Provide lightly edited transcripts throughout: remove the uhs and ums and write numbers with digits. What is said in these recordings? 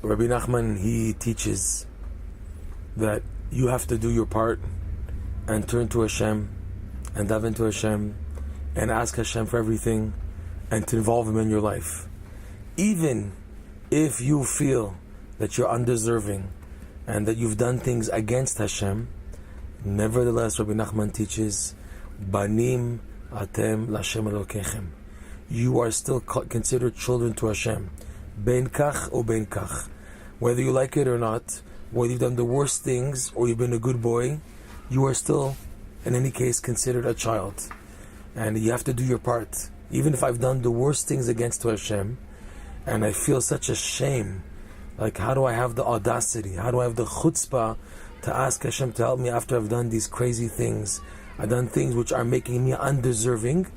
Rabbi Nachman, he teaches that you have to do your part and turn to Hashem and dive into Hashem and ask Hashem for everything and to involve Him in your life. Even if you feel that you're undeserving and that you've done things against Hashem, nevertheless, Rabbi Nachman teaches, Banim atem l'Hashem Elokechem. You are still considered children to Hashem. Ben kach or ben kach. Whether you like it or not, whether you've done the worst things or you've been a good boy, you are still, in any case, considered a child. And you have to do your part. Even if I've done the worst things against Hashem, and I feel such a shame, like how do I have the audacity, how do I have the chutzpah to ask Hashem to help me after I've done these crazy things? I've done things which are making me undeserving.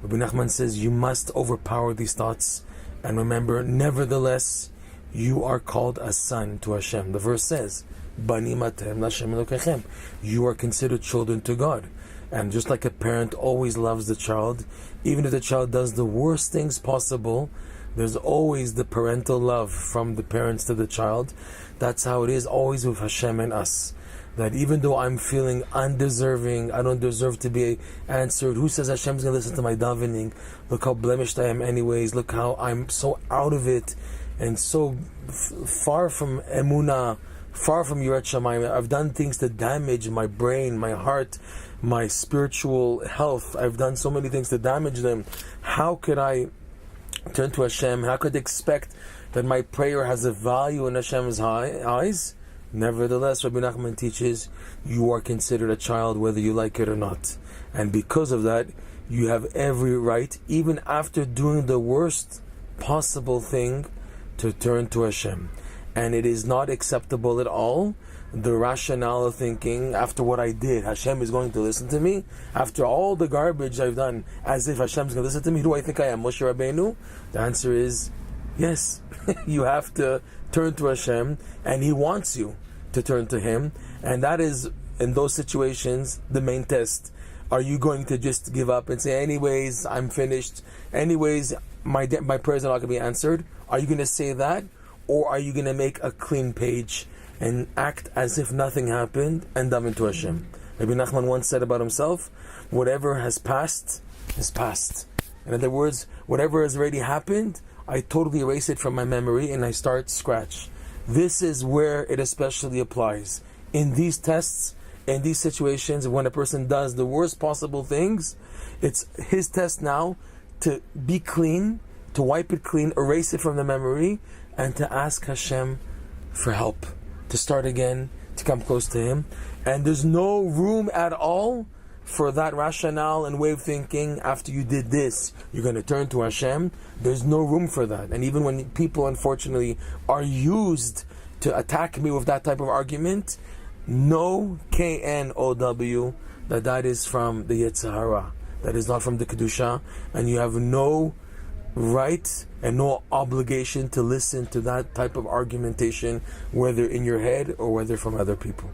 Rabbi Nachman says you must overpower these thoughts and remember, nevertheless, you are called a son to Hashem. The verse says, Banim atem l'Hashem Elokechem. You are considered children to God. And just like a parent always loves the child, even if the child does the worst things possible, there's always the parental love from the parents to the child. That's how it is always with Hashem and us. That even though I'm feeling undeserving, I don't deserve to be answered. Who says Hashem's going to listen to my davening? Look how blemished I am anyways. Look how I'm so out of it and so far from emunah, far from Yirat Shamayim. I've done things to damage my brain, my heart, my spiritual health. I've done so many things to damage them. How could I turn to Hashem? How could I expect that my prayer has a value in Hashem's eyes? Nevertheless, Rabbi Nachman teaches you are considered a child whether you like it or not. And because of that, you have every right, even after doing the worst possible thing, to turn to Hashem. And it is not acceptable at all, the rationale of thinking, after what I did, Hashem is going to listen to me? After all the garbage I've done, as if Hashem's going to listen to me? Who do I think I am, Moshe Rabbeinu? The answer is, yes. You have to turn to Hashem, and He wants you to turn to Him. And that is, in those situations, the main test. Are you going to just give up and say, anyways, I'm finished, anyways, my prayers are not going to be answered? Are you going to say that? Or are you going to make a clean page and act as if nothing happened and dive into Hashem? Rabbi Nachman once said about himself, whatever has passed is past. In other words, whatever has already happened, I totally erase it from my memory and I start scratch. This is where it especially applies. In these tests, in these situations, when a person does the worst possible things, it's his test now to be clean, to wipe it clean, erase it from the memory, and to ask Hashem for help, to start again, to come close to Him. And there's no room at all for that rationale and way of thinking, after you did this, you're going to turn to Hashem. There's no room for that. And even when people, unfortunately, are used to attack me with that type of argument, no K-N-O-W, that is from the Yetzer Hara. That is not from the Kedusha. And you have no right and no obligation to listen to that type of argumentation, whether in your head or whether from other people.